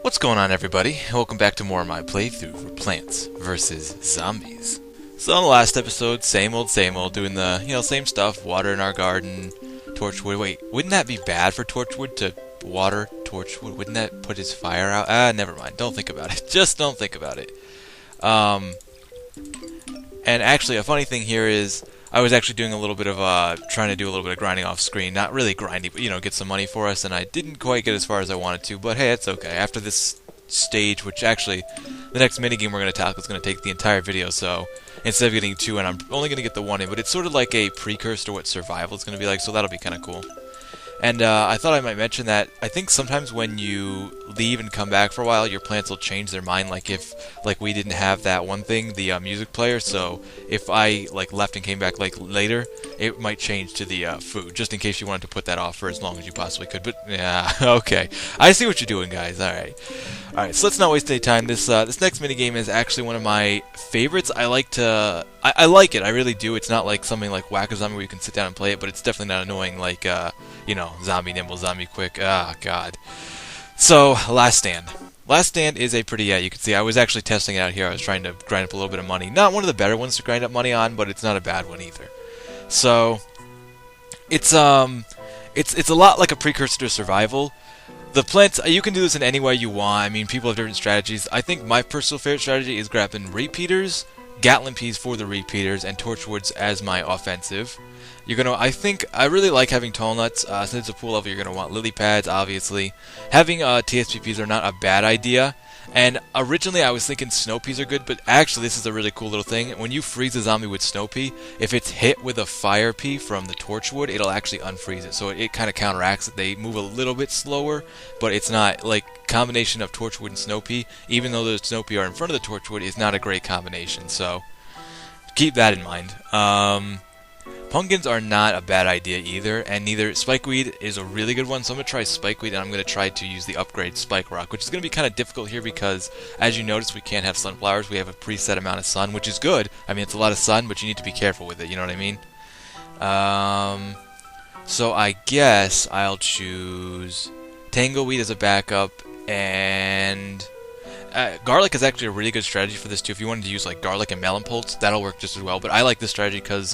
What's going on, everybody? Welcome back to more of my playthrough for Plants vs. Zombies. So on the last episode, same old, doing the, same stuff, water in our garden, torchwood. Wait, wouldn't that be bad for Torchwood to water Torchwood? Wouldn't that put his fire out? Never mind. Don't think about it. Just don't think about it. And actually, a funny thing here is, I was actually doing a little bit of, trying to do a little bit of grinding off screen. Not really grinding, but, get some money for us, and I didn't quite get as far as I wanted to, but hey, it's okay. After this stage, which actually, the next minigame we're going to tackle is going to take the entire video, so instead of getting 2 in, I'm only going to get the 1 in, but it's sort of like a precursor to what survival is going to be like, so that'll be kind of cool. And I thought I might mention that I think sometimes when you leave and come back for a while, your plants will change their mind. Like if, we didn't have that one thing, the music player. So if I left and came back later, it might change to the food, just in case you wanted to put that off for as long as you possibly could. But yeah, okay, I see what you're doing, guys. All right. So let's not waste any time. This next minigame is actually one of my favorites. I like it. I really do. It's not like something like Whack-A-Zombie where you can sit down and play it, but it's definitely not annoying like Zombie Nimble, Zombie Quick. God. So, Last Stand. Last Stand is a pretty, you can see I was actually testing it out here. I was trying to grind up a little bit of money. Not one of the better ones to grind up money on, but it's not a bad one either. So, it's a lot like a precursor to survival. The plants, you can do this in any way you want. I mean, people have different strategies. I think my personal favorite strategy is grabbing repeaters, Gatling peas for the repeaters, and torchwoods as my offensive. I really like having tall nuts. Since it's a pool level, you're gonna want lily pads, obviously. Having TSPPs are not a bad idea. And originally I was thinking snow peas are good, but actually this is a really cool little thing. When you freeze a zombie with snow pea, if it's hit with a fire pea from the torchwood, it'll actually unfreeze it. So it kind of counteracts it. They move a little bit slower, but it's not combination of torchwood and snow pea. Even though the snow pea are in front of the torchwood, is not a great combination. So keep that in mind. Pumpkins are not a bad idea either, and neither Spikeweed is a really good one, so I'm going to try Spikeweed, and I'm going to try to use the upgrade Spike Rock, which is going to be kind of difficult here because, as you notice, we can't have sunflowers. We have a preset amount of sun, which is good. I mean, it's a lot of sun, but you need to be careful with it, you know what I mean? So I guess I'll choose Tangleweed as a backup, and garlic is actually a really good strategy for this too. If you wanted to use garlic and melon pulse, that'll work just as well. But I like this strategy because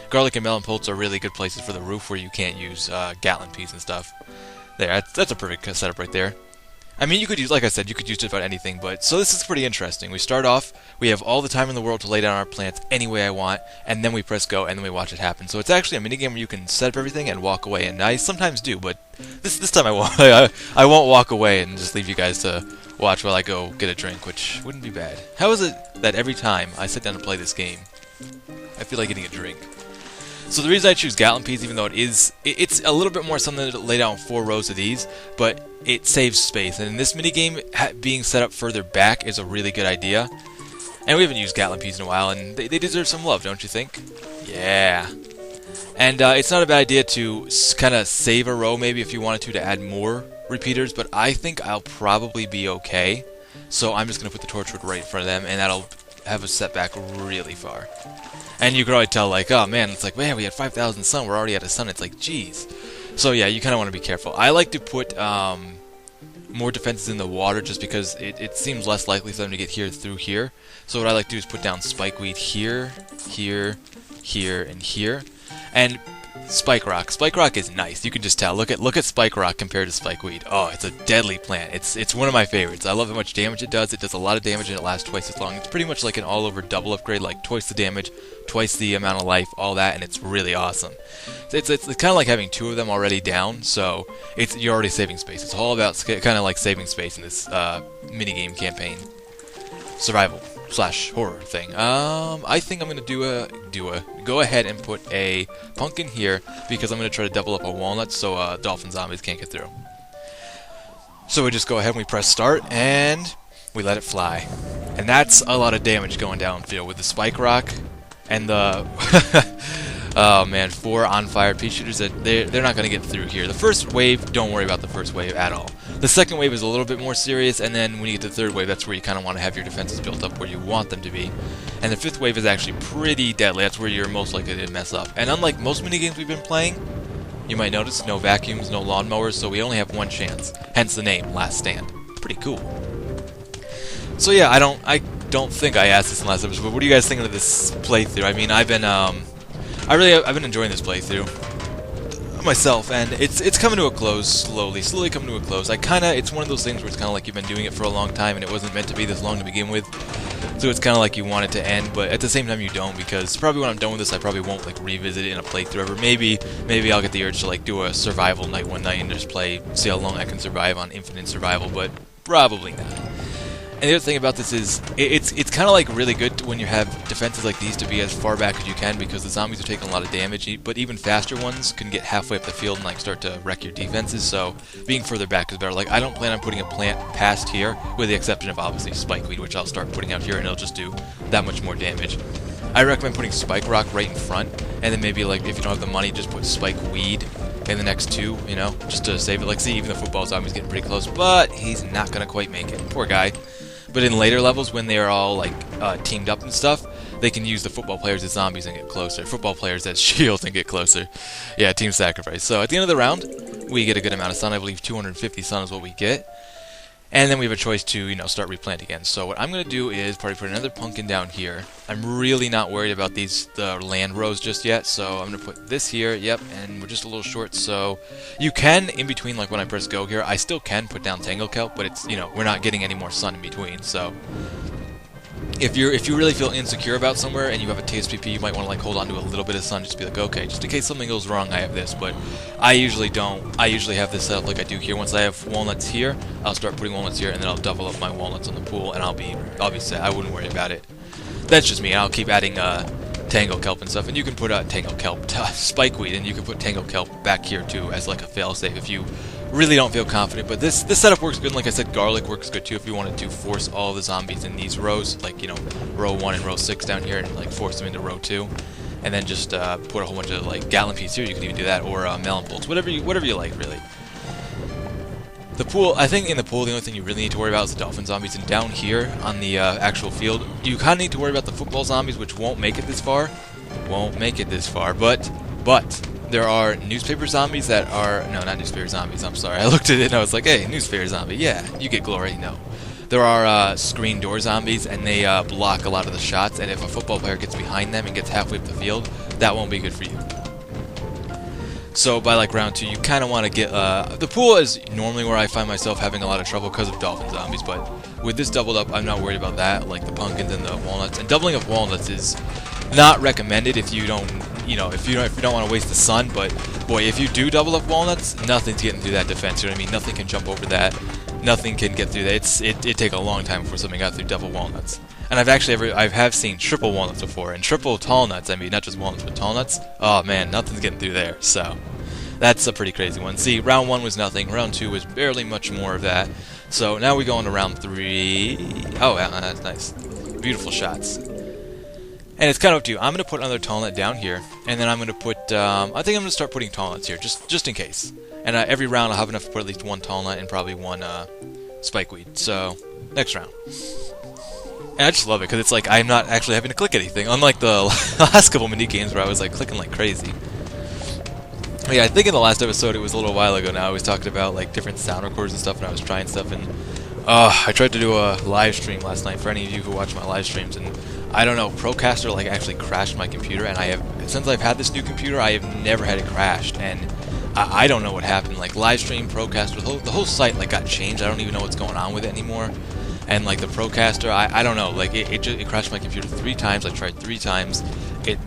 garlic and melon pulse are really good places for the roof where you can't use Gatling peas and stuff. There, that's a perfect setup right there. I mean, you could use, like I said, you could use just about anything. But so this is pretty interesting. We start off, we have all the time in the world to lay down our plants any way I want, and then we press go, and then we watch it happen. So it's actually a minigame where you can set up everything and walk away. And I sometimes do, but this time I won't. I won't walk away and just leave you guys to watch while I go get a drink, which wouldn't be bad. How is it that every time I sit down to play this game, I feel like getting a drink? So the reason I choose Gatling peas, even though it's a little bit more something to lay down 4 rows of these, but it saves space. And in this minigame, being set up further back is a really good idea. And we haven't used Gatling peas in a while, and they deserve some love, don't you think? Yeah. And it's not a bad idea to kind of save a row, maybe, if you wanted to add more repeaters, but I think I'll probably be okay. So I'm just going to put the torchwood right in front of them, and that'll have us set back really far. And you can already tell, oh man, it's man, we had 5,000 sun, we're already out of sun. It's geez. So yeah, you kind of want to be careful. I like to put more defenses in the water just because it seems less likely for them to get through here. So what I like to do is put down Spikeweed here, here, here, and here. And Spike Rock. Spike Rock is nice. You can just tell. Look at Spike Rock compared to Spikeweed. Oh, it's a deadly plant. It's one of my favorites. I love how much damage it does. It does a lot of damage and it lasts twice as long. It's pretty much like an all-over double upgrade, twice the damage, twice the amount of life, all that, and it's really awesome. It's kind of like having 2 of them already down, so you're already saving space. It's all about kind of like saving space in this minigame campaign. Survival / horror thing. I think I'm gonna go ahead and put a pumpkin here because I'm gonna try to double up a walnut so dolphin zombies can't get through. So we just go ahead and we press start and we let it fly, and that's a lot of damage going downfield with the Spike Rock and the Oh man, 4 on-fire pea shooters, that they're not going to get through here. The first wave, don't worry about the first wave at all. The second wave is a little bit more serious, and then when you get to the third wave, that's where you kind of want to have your defenses built up where you want them to be. And the fifth wave is actually pretty deadly. That's where you're most likely to mess up. And unlike most minigames we've been playing, you might notice no vacuums, no lawnmowers, so we only have one chance. Hence the name, Last Stand. Pretty cool. So yeah, I don't think I asked this in the last episode, but what do you guys think of this playthrough? I mean, I've been enjoying this playthrough myself, and it's coming to a close slowly coming to a close. It's one of those things where it's kind of like you've been doing it for a long time, and it wasn't meant to be this long to begin with. So it's kind of like you want it to end, but at the same time you don't, because probably when I'm done with this, I probably won't like revisit it in a playthrough ever. Maybe I'll get the urge to like do a survival night one night and just see how long I can survive on infinite survival, but probably not. And the other thing about this is, it's kind of like really good when you have defenses like these to be as far back as you can, because the zombies are taking a lot of damage, but even faster ones can get halfway up the field and like start to wreck your defenses, so being further back is better. Like, I don't plan on putting a plant past here, with the exception of obviously Spikeweed, which I'll start putting out here and it'll just do that much more damage. I recommend putting Spike Rock right in front, and then maybe like if you don't have the money, just put Spikeweed in the next two, you know, just to save it. Like, see, even the football zombie's getting pretty close, but he's not gonna quite make it. Poor guy. But in later levels, when they're all like teamed up and stuff, they can use the football players as zombies and get closer. Football players as shields and get closer. Yeah, team sacrifice. So at the end of the round, we get a good amount of sun. I believe 250 sun is what we get. And then we have a choice to, you know, start replanting again. So what I'm going to do is probably put another pumpkin down here. I'm really not worried about the land rows just yet, so I'm going to put this here, yep, and we're just a little short, so you can, in between, like when I press go here, I still can put down Tangle Kelp, but it's, you know, we're not getting any more sun in between, so if you really feel insecure about somewhere and you have a TSPP, you might want to like hold on to a little bit of sun, just be like, okay, just in case something goes wrong, I have this. But I usually don't. I usually have this set up like I do here. Once I have walnuts here, I'll start putting walnuts here, and then I'll double up my walnuts on the pool, and I'll be set. I wouldn't worry about it. That's just me. I'll keep adding Tangle Kelp and stuff, and you can put Tangle Kelp, Spikeweed, and you can put Tangle Kelp back here too as like a failsafe if you really don't feel confident. But this setup works good, and like I said, garlic works good too if you wanted to force all the zombies in these rows, like, you know, row 1 and row 6 down here, and like force them into row 2, and then just put a whole bunch of like gallon peas here. You can even do that, or melon bolts, whatever you like, really. The pool, I think in the pool the only thing you really need to worry about is the dolphin zombies, and down here on the actual field, you kind of need to worry about the football zombies, which won't make it this far. But there are newspaper zombies that are... No, not newspaper zombies, I'm sorry. I looked at it and I was like, hey, newspaper zombie, yeah, you get glory. No. There are screen door zombies, and they block a lot of the shots, and if a football player gets behind them and gets halfway up the field, that won't be good for you. So by like round 2, you kind of want to get... the pool is normally where I find myself having a lot of trouble because of dolphin zombies, but with this doubled up, I'm not worried about that, like the pumpkins and the walnuts. And doubling up walnuts is not recommended if you don't, you know, if you don't want to waste the sun. But boy, if you do double up walnuts, nothing's getting through that defense. You know what I mean? Nothing can jump over that. Nothing can get through that. It'd take a long time before something got through double walnuts. And I have seen triple walnuts before, and triple tall nuts. I mean, not just walnuts, but tall nuts. Oh man, nothing's getting through there. So that's a pretty crazy one. See, round 1 was nothing. Round 2 was barely much more of that. So now we go on to round 3. Oh, yeah, that's nice. Beautiful shots. And it's kind of up to you. I'm going to put another tall nut down here, and then I'm going to put, I think I'm going to start putting tall nuts here, just in case. And every round I'll have enough to put at least one tall nut and probably one spikeweed. So, next round. And I just love it, because it's like I'm not actually having to click anything, unlike the last couple mini games where I was like clicking like crazy. Yeah, I think in the last episode, it was a little while ago now, I was talking about like different sound recorders and stuff, and I was trying stuff, and I tried to do a live stream last night for any of you who watch my live streams, and I don't know, Procaster like actually crashed my computer, and since I've had this new computer, I have never had it crashed, and I don't know what happened. Like, live stream, Procaster, the whole site like got changed. I don't even know what's going on with it anymore. And like the Procaster, I don't know, like it crashed my computer 3 times. I tried 3 times.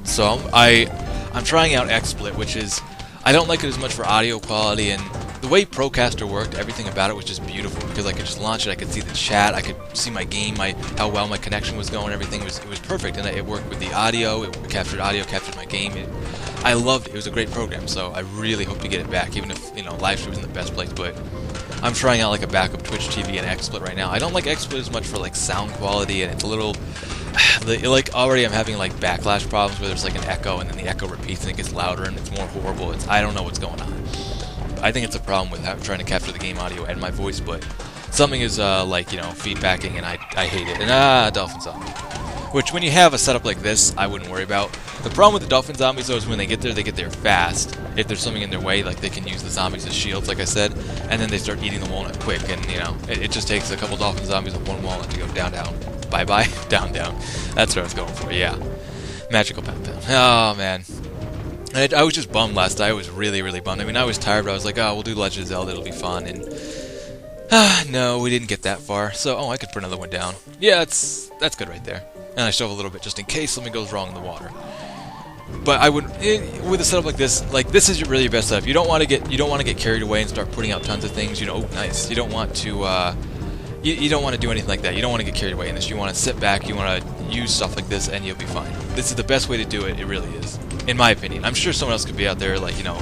So I'm trying out XSplit, which is, I don't like it as much for audio quality, and the way Procaster worked, everything about it was just beautiful, because I could just launch it, I could see the chat, I could see my game, how well my connection was going, everything was perfect, and it worked with the audio, it captured audio, captured my game. I loved it. It was a great program, so I really hope to get it back, even if, you know, live stream isn't the best place, but I'm trying out like a backup Twitch TV and XSplit right now. I don't like XSplit as much for like sound quality, and it's a little like already I'm having like backlash problems where there's like an echo and then the echo repeats and it gets louder and it's more horrible. I don't know what's going on. I think it's a problem with trying to capture the game audio and my voice, but something is like, you know, feedbacking, and I hate it. And Dolphin Zombie. Which, when you have a setup like this, I wouldn't worry about. The problem with the Dolphin Zombies, though, is when they get there fast. If there's something in their way, like they can use the zombies as shields, like I said, and then they start eating the walnut quick, and, you know, it just takes a couple Dolphin Zombies with one walnut to go down, down. Bye-bye, down, down. That's what I was going for, yeah. Magical Pound Pound. Oh, man. I was just bummed last night. I was really, really bummed. I mean, I was tired, but I was like, oh, we'll do Legend of Zelda, it'll be fun, and no, we didn't get that far. So, oh, I could put another one down. Yeah, that's good right there. And I still have a little bit just in case something goes wrong in the water. But I would, with a setup like this is really your best setup. You don't want to get carried away and start putting out tons of things. You know, oh, nice. You don't want to, you don't want to do anything like that. You don't want to get carried away in this. You want to sit back. You want to use stuff like this, and you'll be fine. This is the best way to do it. It really is, in my opinion. I'm sure someone else could be out there, like, you know,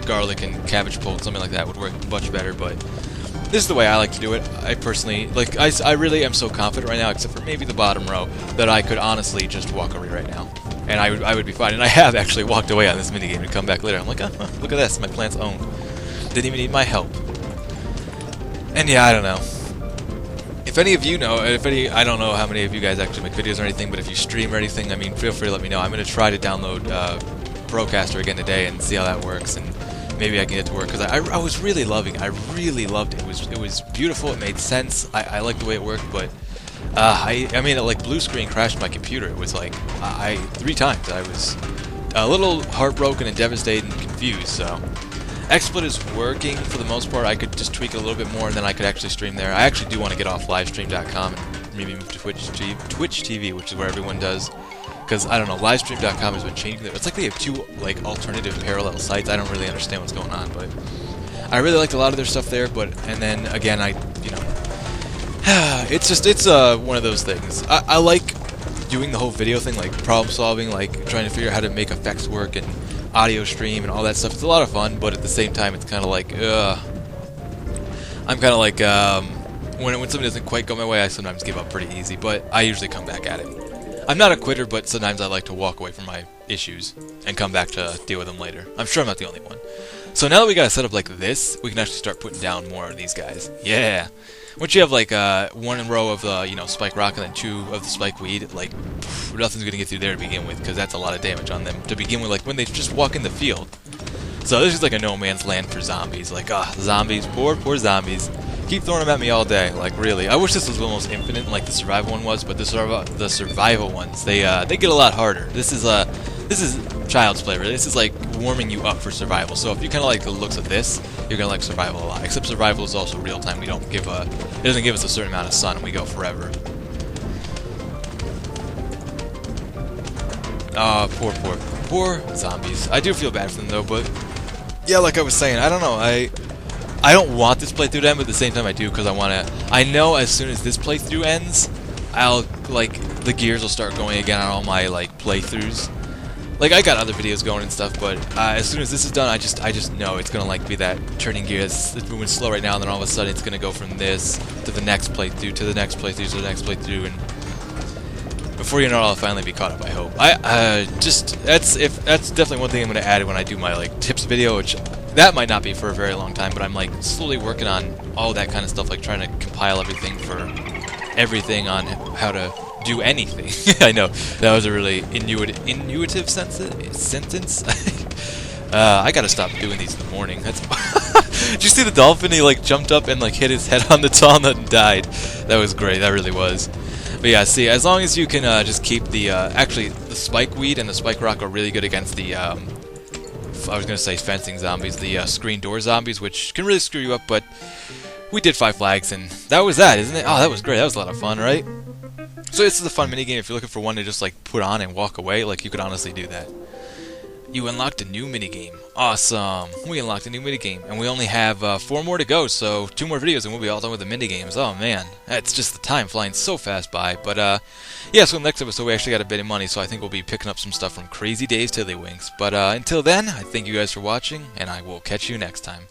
garlic and cabbage pole, something like that would work much better, but this is the way I like to do it. I personally, like, I really am so confident right now, except for maybe the bottom row, that I could honestly just walk away right now. And I would be fine. And I have actually walked away on this minigame and come back later. I'm like, oh, look at this, my plant's own. Didn't even need my help. And yeah, I don't know. If any of you know, I don't know how many of you guys actually make videos or anything, but if you stream or anything, I mean, feel free to let me know. I'm going to try to download Procaster again today and see how that works, and maybe I can get it to work, because I was really loving it. I really loved it. It was beautiful. It made sense. I liked the way it worked, but I mean, it like blue screen crashed my computer. It was like 3 times. I was a little heartbroken and devastated and confused. So XSplit is working for the most part. I could just tweak it a little bit more, and then I could actually stream there. I actually do want to get off livestream.com and maybe move to Twitch TV, which is where everyone does. Because, I don't know, livestream.com has been changing. It's like they have 2, like, alternative parallel sites. I don't really understand what's going on, but I really liked a lot of their stuff there, and then, again, you know, it's one of those things. I like doing the whole video thing, like, problem solving, like, trying to figure out how to make effects work, and audio stream, and all that stuff. It's a lot of fun, but at the same time, it's kind of like, I'm kind of like, when something doesn't quite go my way, I sometimes give up pretty easy, but I usually come back at it. I'm not a quitter, but sometimes I like to walk away from my issues and come back to deal with them later. I'm sure I'm not the only one. So now that we got a setup like this, we can actually start putting down more of these guys. Yeah! Once you have like 1 row of you know, Spike Rock and then 2 of the Spike Weed, like, nothing's gonna get through there to begin with, because that's a lot of damage on them to begin with, like when they just walk in the field. So this is like a no man's land for zombies. Like, zombies, poor zombies. Keep throwing them at me all day, like, really. I wish this was almost infinite like the survival one was, but the survival ones, they get a lot harder. This is child's play, really. This is like warming you up for survival. So if you kind of like the looks of this, you're gonna like survival a lot. Except survival is also real time. It doesn't give us a certain amount of sun, and we go forever. Poor zombies. I do feel bad for them though, but yeah, like I was saying, I don't know. I don't want this playthrough to end, but at the same time I do, because I know as soon as this playthrough ends, the gears will start going again on all my, like, playthroughs. Like, I got other videos going and stuff, but as soon as this is done, I just know it's gonna, like, be that turning gear. It's moving slow right now, and then all of a sudden it's gonna go from this to the next playthrough, to the next playthrough, to the next playthrough, and before you know it, I'll finally be caught up, I hope. That's definitely one thing I'm gonna add when I do my, like, tips video, which that might not be for a very long time, but I'm like slowly working on all that kind of stuff, like trying to compile everything on how to do anything. I know, that was a really intuitive sentence. I gotta stop doing these in the morning. Did you see the dolphin? He like jumped up and like hit his head on the tallnut and died. That was great, that really was. But yeah, see, as long as you can just keep the, actually, the Spike Weed and the Spike Rock are really good against the, I was going to say fencing zombies, the screen door zombies, which can really screw you up, but we did 5 flags, and that was that, isn't it? Oh, that was great. That was a lot of fun, right? So this is a fun minigame. If you're looking for one to just, like, put on and walk away, like, you could honestly do that. You unlocked a new minigame. Awesome. We unlocked a new minigame, and we only have 4 more to go, so 2 more videos, and we'll be all done with the minigames. Oh, man. It's just the time flying so fast by, but, yeah, so in the next episode we actually got a bit of money, so I think we'll be picking up some stuff from Crazy Dave's Tiddlywinks. But until then, I thank you guys for watching, and I will catch you next time.